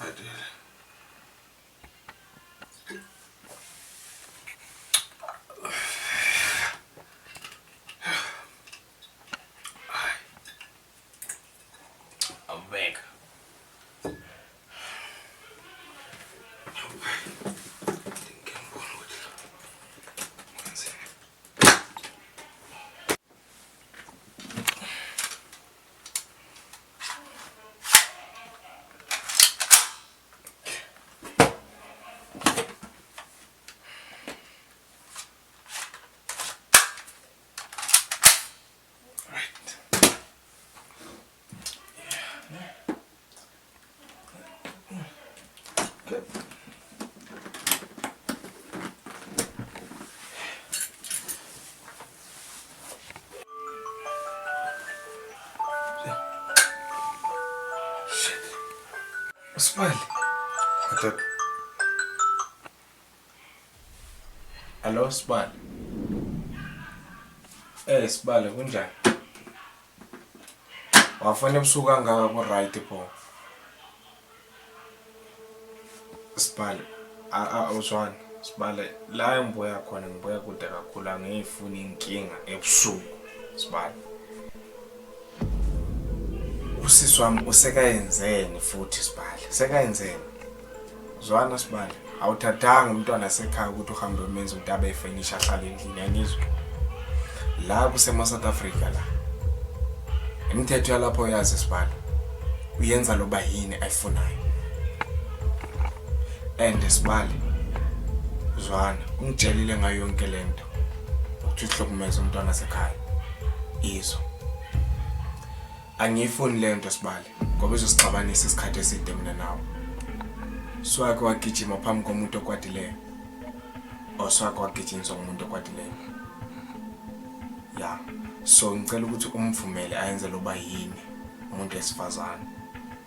I'm back. Smile. Hello, Smile. Smile, kunjani? Wafuna ebusuku kangaka ku right pho. Smile. Awuzwani. Smile, la engibuya khona ngibuya kude kakhulu angifuni inkinga ebusuku. Smile. Usisi wami usekayenzeni futhi Sibali? Sekayenzeni? Zwana Sibali, awuthathanga umntwana sekhaya ukuthi uhambe umenze ukuthi abe efenisha ahlale endlini yanizwe. La kusema South Africa la. Imithetho yalapho yazi Sibali. Uyenza loba yini ayifunayo. And Sibali, zwana, ungitshelile ngayo yonke lento. Ukuthi uhlukumeza umntwana sekhaya. Izo. Angifuni lento Sibali ngoba izosixabanisa isikhathi eside mina nawe. Swakho wagijima phambi komuntu okwadileyo. Oswakho wagijinyiswa ngumuntu okwadileyo. Ya. So ngicela ukuthi umvumele ayenze loba yini umuntu esifazana.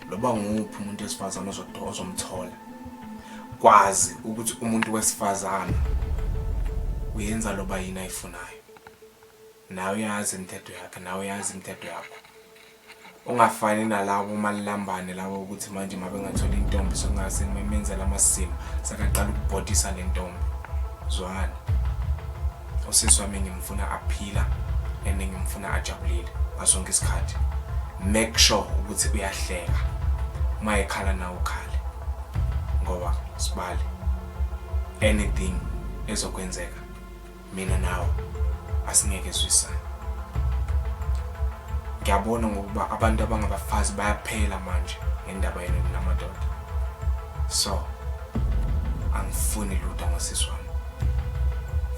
Loba nguphi umuntu esifazana ozomthola. Kwazi ukuthi umuntu wesifazana uyenza loba yini ayifunayo. Nawe uyazi imithetho yakhe, nawe uyazi imithetho yakho. Ungafani nalabo malambane labo ukuthi manje mabe ngathola intombi sokungase memenzela amasimo sakaqala ukubhodisa lentombi. Zwana. Usisi wami ngimfuna aphila and ngimfuna ajabulile ngasonke isikhathi. Make sure ukuthi uyahleka. Uma ekhala nawe ukhale. Ngoba Sibali anything ezokwenzeka mina nawe asingeke swisane. Ngiyabona ngokuba abantu abangabafazi bayaphela manje ngendaba yenu namadoda. So angifuni lutho ngosisi wami.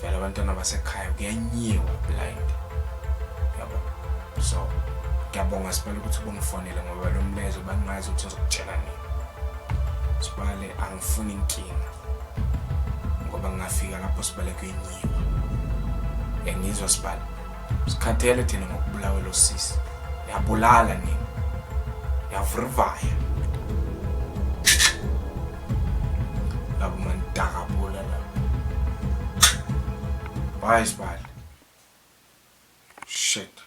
Vele abantwana basekhaya kuyanyiwa blind. Yabo. So ngiyabonga Sibali ukuthi ubungifonele ngoba lo mlezo bangazi ukuthi uzokutshela nini. Sibali angifuni inkinga. Ngoba ngingafika lapho Sibali kuyenyiwa. Ngizwa Sibali. Sikhathele thina ngokubulawa lo sisi. Yabulala nini? Yavurvaya. Labo mantaka bola la. Bye Sibali. Shit.